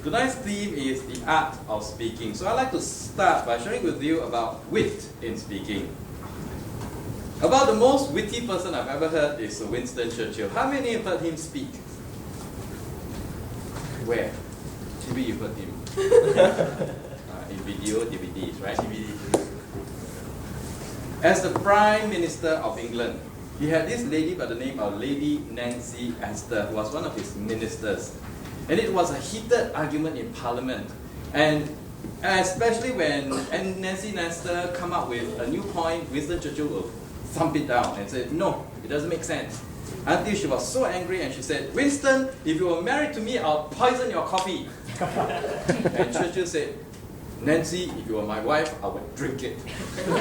Tonight's theme is the art of speaking. So I'd like to start by sharing with you about wit in speaking. About the most witty person I've ever heard is Winston Churchill. How many have heard him speak? Where? TV, you've heard him. In video, DVDs, right? As the Prime Minister of England, he had this lady by the name of Lady Nancy Astor, who was one of his ministers. And it was a heated argument in Parliament. And especially when Nancy Astor come up with a new point, Winston Churchill will thump it down and say, no, it doesn't make sense. Until she was so angry and she said, Winston, if you were married to me, I'll poison your coffee. And Churchill said, Nancy, if you were my wife, I would drink it. So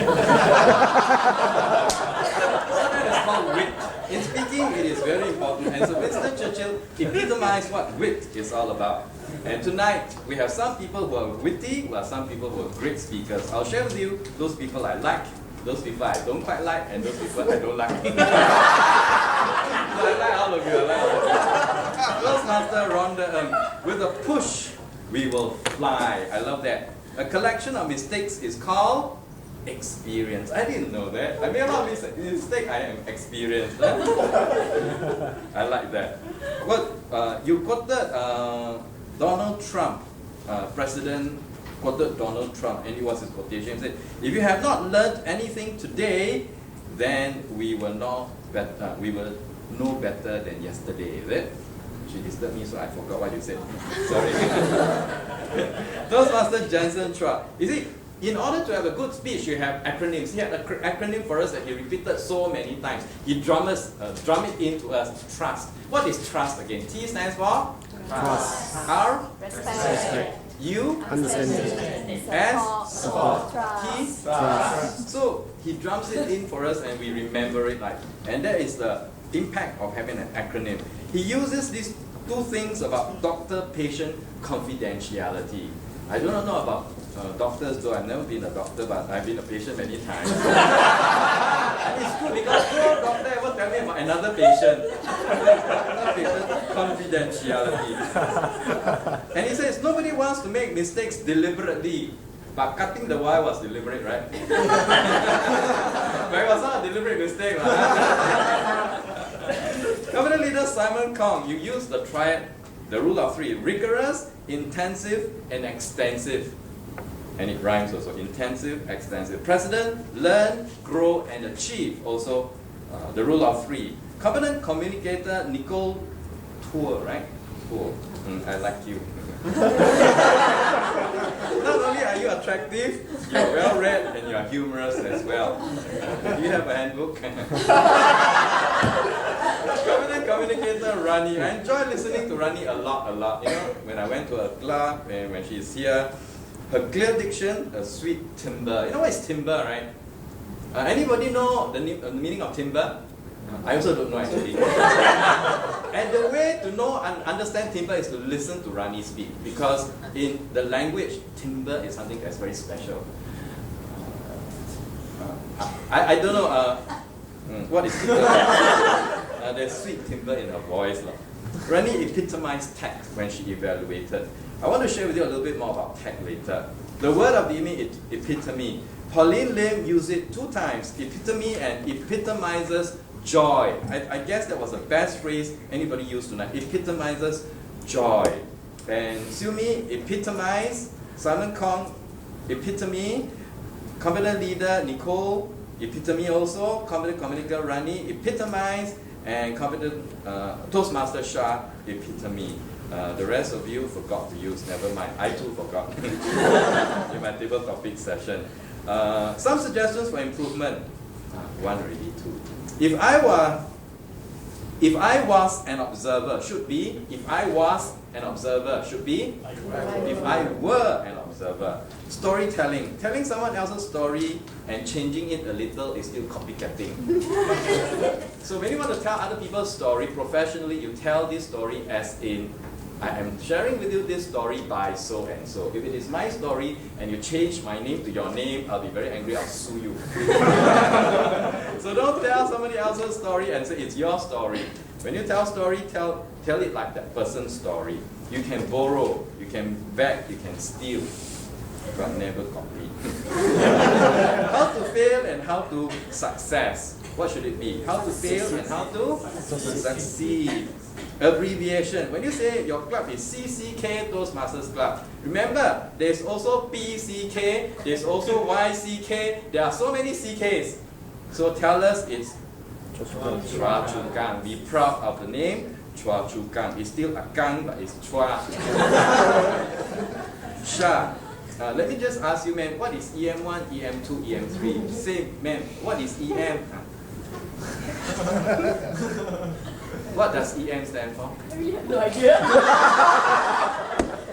that is called wit. In speaking, it is very important. And so Winston Churchill epitomized what wit is all about. And tonight, we have some people who are witty, we have some people who are great speakers. I'll share with you those people I like, those people I don't quite like, and those people I don't like. So I like all of you, Toastmaster Rhonda, with a push, we will fly. I love that. A collection of mistakes is called experience. I didn't know that. I made a lot of mistakes. I am experienced. I like that. What you quoted Donald Trump, President quoted Donald Trump, and it was his quotation. He said, "If you have not learned anything today, then we will know better. We will know better than yesterday." Is it? She disturbed me, so I forgot what you said. Sorry. Toastmaster Jensen Chua. You see, in order to have a good speech, you have acronyms. He had an acronym for us that he repeated so many times. He drum it into us. Trust. What is trust again? T stands for? Trust. R? Respect. U? Understanding. S? Support. T? Trust. So he drums it in for us and we remember it like. And that is the impact of having an acronym. He uses these two things about doctor-patient confidentiality. I do not know about doctors, though I've never been a doctor, but I've been a patient many times. And it's true because no doctor ever tell me about another patient. Doctor-patient confidentiality. And he says, nobody wants to make mistakes deliberately. But cutting the wire was deliberate, right? But it was not a deliberate mistake. Government leader Simon Kong, you use the triad, the rule of three: rigorous, intensive, and extensive. And it rhymes also: intensive, extensive. President, learn, grow, and achieve. Also, the rule of three. Competent communicator Nicole Tour, right? Tour. I like you. Not only are you attractive, you're well read and you're humorous as well. Do you have a handbook? Competent communicator Rani. I enjoy listening to Rani a lot. You know, when I went to a club and when she's here, her clear diction, her sweet timbre. You know what is timbre, right? Anybody know the meaning of timbre? I also don't know actually. And the way to know and understand timbre is to listen to Rani speak, because in the language, timbre is something that's very special. I don't know what is timbre. There's sweet timbre in her voice. Rani epitomized tact when she evaluated. I want to share with you a little bit more about tact later. The word of the evening is epitome. Pauline Lim used it 2 times. Epitome and epitomizes joy. I guess that was the best phrase anybody used tonight. Epitomizes joy. And Siumi, epitomize. Simon Kong, epitome. Competent leader Nicole, epitome also. Competent communicator Rani, epitomize. And competent Toastmaster Shah, epitome. The rest of you forgot to use, never mind. I too forgot in my table topic session. Some suggestions for improvement. One already, 2. If I was an observer, should be. If I was an observer, should be. If I were an observer. Storytelling. Telling someone else's story and changing it a little is still copycatting. So when you want to tell other people's story professionally, you tell this story as in, I am sharing with you this story by so and so. If it is my story and you change my name to your name, I'll be very angry, I'll sue you. So don't tell somebody else's story and say it's your story. When you tell story, tell tell it like that person's story. You can borrow, you can beg, you can steal, but never copy. How to fail and how to success. What should it be? How to fail and how to succeed. Abbreviation. When you say your club is CCK Toastmasters Club, remember there's also PCK, there's also YCK, there are so many CKs. So tell us it's Chua Chu Kang. Be proud of the name. Chua Chu Kang. It's still a Kang, but it's Chua. Sha. Let me just ask you, man, what is EM1, EM2, EM3? Say, man, what is EM? What does EM stand for? I really have no idea.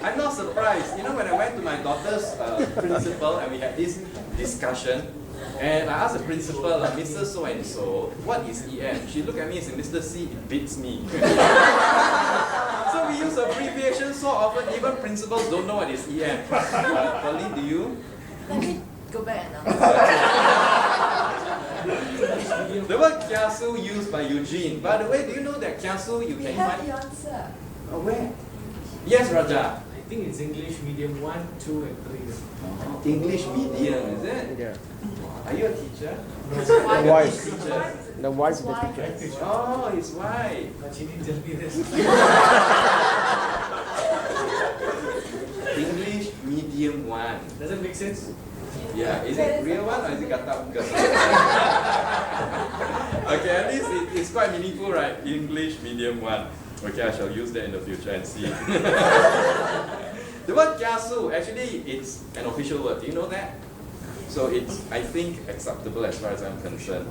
I'm not surprised. You know, when I went to my daughter's principal and we had this discussion, and I asked the principal, Mr. So-and-so, what is EM? She looked at me and said, Mr. C, it beats me. So we use abbreviations so often, even principals don't know what is EM. Pauline, do you? Let me go back and The word kiasu used by Eugene. By the way, do you know that kiasu you We can have find? the answer. Where? Yes, Raja. I think it's English medium 1, 2, and 3. English medium, is it? Yeah. Are you a teacher? The wife. Teacher. The wife is the Why? teacher. Oh, his wife. But she didn't tell me this. English medium 1. Does that make sense? Yeah, is it real one or is it kata bukan? Okay, at least it's quite meaningful, right? English medium 1. Okay, I shall use that in the future and see. The word kiasu, actually, it's an official word. Do you know that? So it's, I think, acceptable as far as I'm concerned,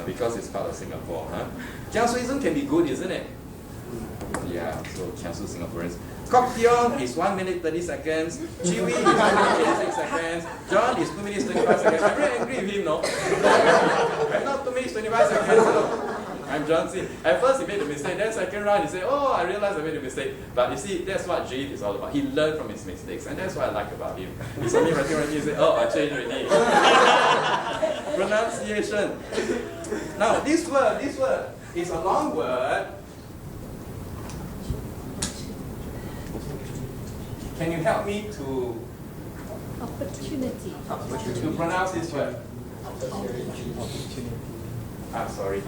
because it's part of Singapore. Huh? Kiasuism can be good, isn't it? Yeah, so kiasu Singaporeans. Cocktail is 1 minute 30 seconds. Chiwi is 2 minutes 86 seconds. John is 2 minutes 25 seconds. I'm very angry with him, no? I'm not 2 minutes 25 seconds. No? I'm John C. At first he made a mistake, then second round he said, oh, I realized I made a mistake. But you see, that's what Jade is all about. He learned from his mistakes, and that's what I like about him. He saw me writing, he said, oh, I changed already. Pronunciation. Now, this word is a long word. Can you help me to Opportunity. pronounce this word? I'm sorry.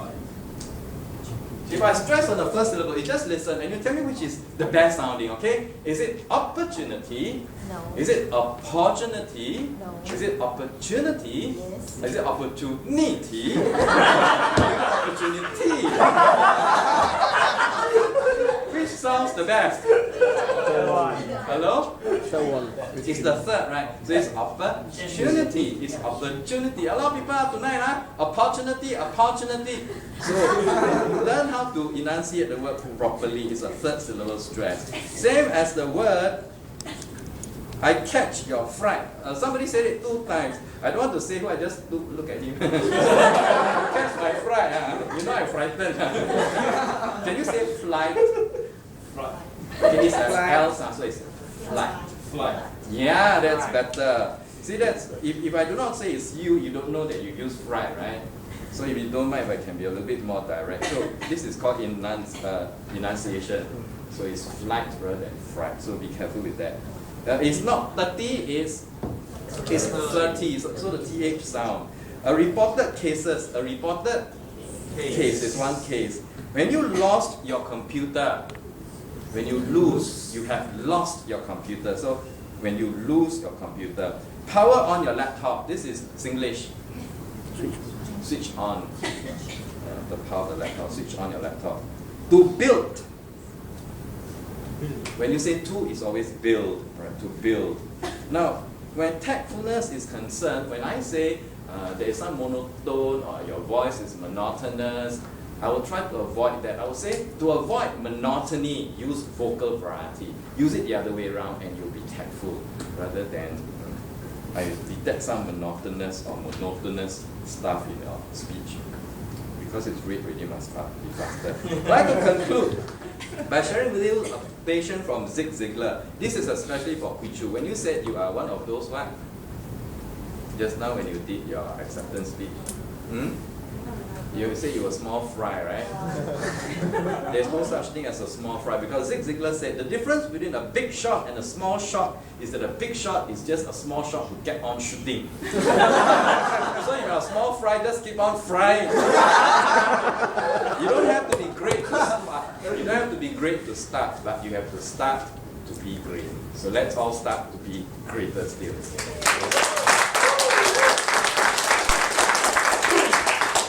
If I stress on the first syllable, you just listen and you tell me which is the best sounding, okay? Is it opportunity? No. Is it opportunity? No. Is it opportunity? Yes. Is it opportunity? Opportunity. Which sounds the best? Hello? So one. It's the third, right? So it's opportunity. It's opportunity. A lot of people tonight, opportunity. So learn how to enunciate the word properly. It's a third syllable stress. Same as the word, I catch your fright. Somebody said it 2 times. I don't want to say who, I just look at him. Catch my fright. You know I'm frightened. Can you say flight? Okay, it's an L sound, so it's flight. Yeah, that's better. See, that's if I do not say it's you, you don't know that you use fright, right? So if you don't mind, if I can be a little bit more direct. So this is called enunciation. So it's flight rather than fright. So be careful with that. It's not 30, it's 30. So the TH sound. A reported case is one case. When you lost your computer, when you lose, you have lost your computer. So when you lose your computer, power on your laptop. This is Singlish. Switch on. The power of the laptop. Switch on your laptop. To build. When you say to, it's always build. Right? To build. Now, when tactfulness is concerned, when I say there is some monotone or your voice is monotonous, I will try to avoid that. I will say, to avoid monotony, use vocal variety. Use it the other way around and you'll be tactful rather than I detect some monotonous or monotonous stuff in your speech. Because it's really must be faster. I'd like to conclude by sharing with you a patient from Zig Ziglar. This is especially for Quichu. When you said you are one of those what? Just now when you did your acceptance speech. You say you're a small fry, right? There's no such thing as a small fry because Zig Ziglar said the difference between a big shot and a small shot is that a big shot is just a small shot to get on shooting. So if you're a small fry, just keep on frying. You don't have to be great to start. You don't have to be great to start, but you have to start to be great. So let's all start to be greater still.